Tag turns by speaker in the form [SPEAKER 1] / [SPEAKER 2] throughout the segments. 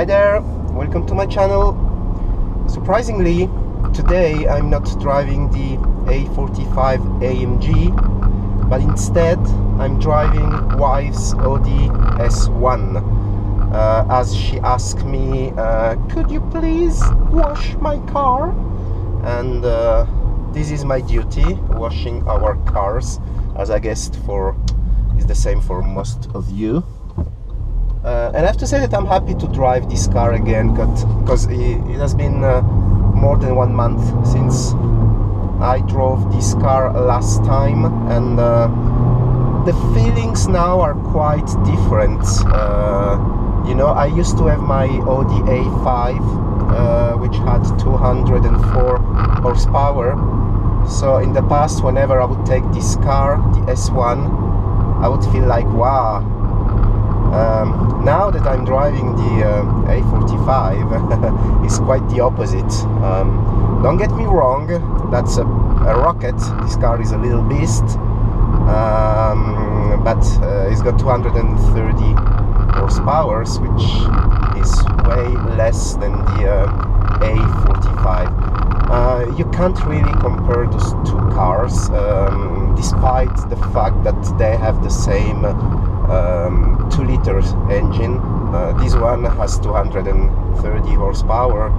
[SPEAKER 1] Hi there, welcome to my channel. Surprisingly, today I'm not driving the A45 AMG, but instead I'm driving wife's Audi S1, as she asked me, could you please wash my car? And this is my duty, washing our cars, as I guess is the same for most of you. And I have to say that I'm happy to drive this car again, because it has been more than 1 month since I drove this car last time, and the feelings now are quite different. You know, I used to have my Audi A5, which had 204 horsepower. So in the past, whenever I would take this car, the S1, I would feel like, wow. Now that I'm driving the A45, it's quite the opposite. Don't get me wrong, that's a rocket. This car is a little beast, but it's got 230 horsepower, which is way less than the A45. You can't really compare those two cars, despite the fact that they have the same 2-liter engine. This one has 230 horsepower.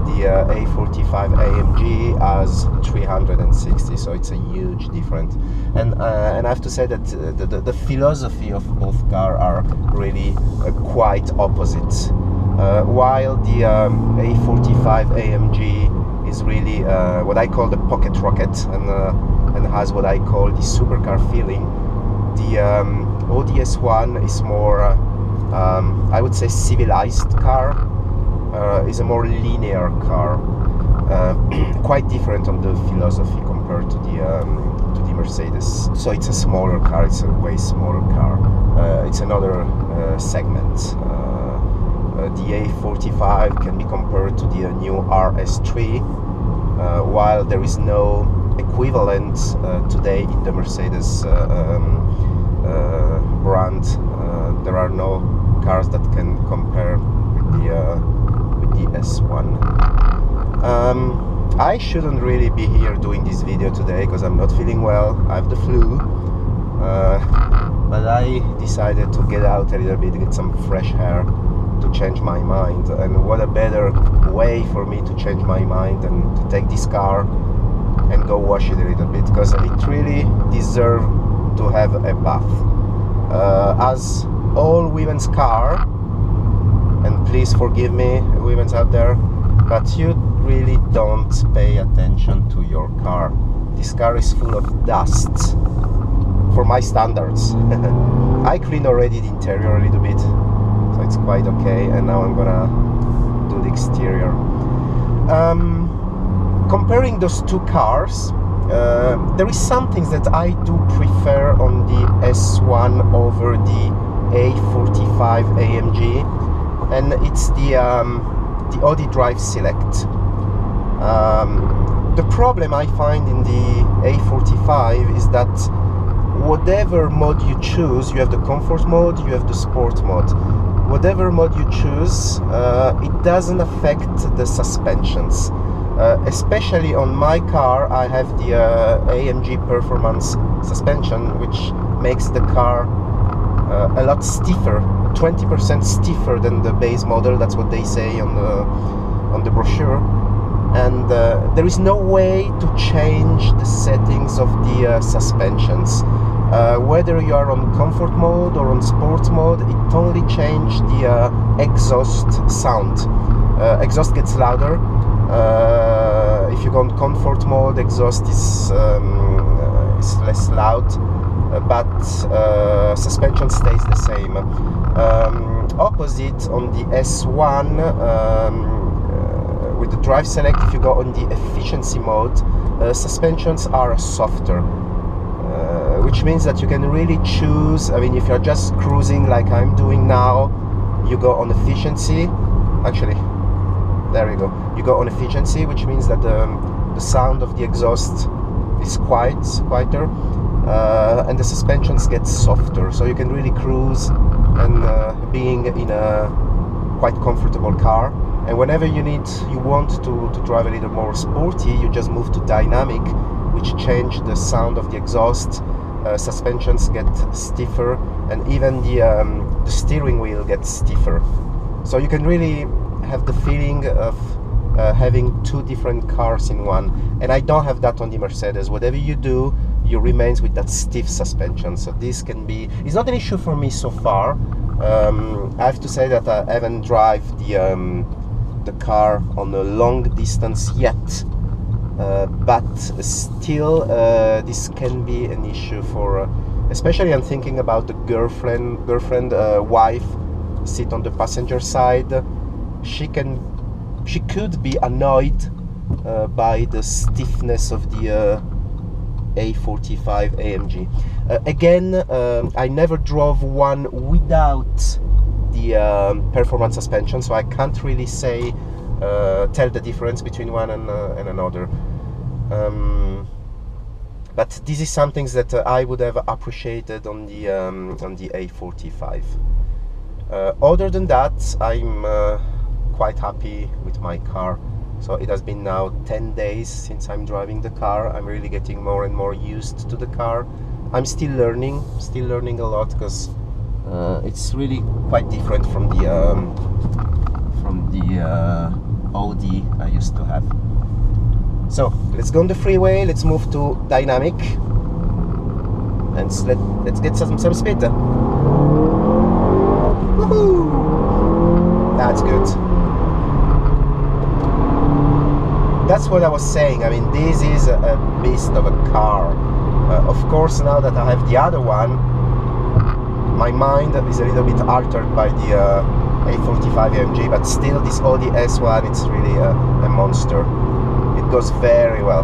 [SPEAKER 1] The A45 AMG has 360, so it's a huge difference. And I have to say that the philosophy of both cars are really quite opposite. While the A45 AMG is really what I call the pocket rocket, and has what I call the supercar feeling, the Audi S1 is more, I would say, civilized car. Is a more linear car, quite different on the philosophy compared to the Mercedes. So it's a smaller car. It's a way smaller car. It's another segment. The A45 can be compared to the new RS3, while there is no equivalent today in the Mercedes brand. There are no cars that can compare with the S1. I shouldn't really be here doing this video today because I'm not feeling well. I have the flu, but I decided to get out a little bit, get some fresh air, to change my mind. And what a better way for me to change my mind than to take this car and go wash it a little bit, because it really deserves to have a bath. As all women's car, and please forgive me, women's out there, but you really don't pay attention to your car. This car is full of dust for my standards. I cleaned already the interior a little bit, so it's quite okay, and now I'm gonna do the exterior. Comparing those two cars, there is some things that I do prefer on the S1 over the A45 AMG, and it's the Audi Drive Select. The problem I find in the A45 is that whatever mode you choose, you have the comfort mode, you have the sport mode. Whatever mode you choose, it doesn't affect the suspensions. Especially on my car, I have the AMG Performance suspension, which makes the car a lot stiffer, 20% stiffer than the base model. That's what they say on the brochure. And there is no way to change the settings of the suspensions. Whether you are on comfort mode or on sport mode, it only changes the exhaust sound. Exhaust gets louder. If you go on comfort mode, exhaust is less loud, but suspension stays the same. Opposite on the S1, with the Drive Select, if you go on the efficiency mode, suspensions are softer, which means that you can really choose. I mean, if you're just cruising like I'm doing now, you go on efficiency. Actually, there you go. You go on efficiency, which means that the sound of the exhaust is quieter, and the suspensions get softer, so you can really cruise. And being in a quite comfortable car. And whenever you want to drive a little more sporty, you just move to dynamic, which change the sound of the exhaust. Suspensions get stiffer, and even the steering wheel gets stiffer. So you can really have the feeling of having two different cars in one. And I don't have that on the Mercedes. Whatever you do, you remains with that stiff suspension. So this can be, it's not an issue for me so far. I have to say that I haven't drive the car on a long distance yet, but still this can be an issue for, especially I'm thinking about the girlfriend, wife, sit on the passenger side. She could be annoyed by the stiffness of the A45 AMG. Again, I never drove one without the performance suspension, so I can't really say tell the difference between one and another. But this is something that I would have appreciated on the A45. Other than that, I'm quite happy with my car. So it has been now 10 days since I'm driving the car. I'm really getting more and more used to the car. I'm still learning a lot, because it's really quite different from the Audi I used to have. So let's go on the freeway. Let's move to dynamic, and let's get some speed. Woohoo! That's good. That's what I was saying. I mean, this is a beast of a car. Of course, now that I have the other one, my mind is a little bit altered by the A45 AMG, but still this Audi S1, it's really a monster. It goes very well.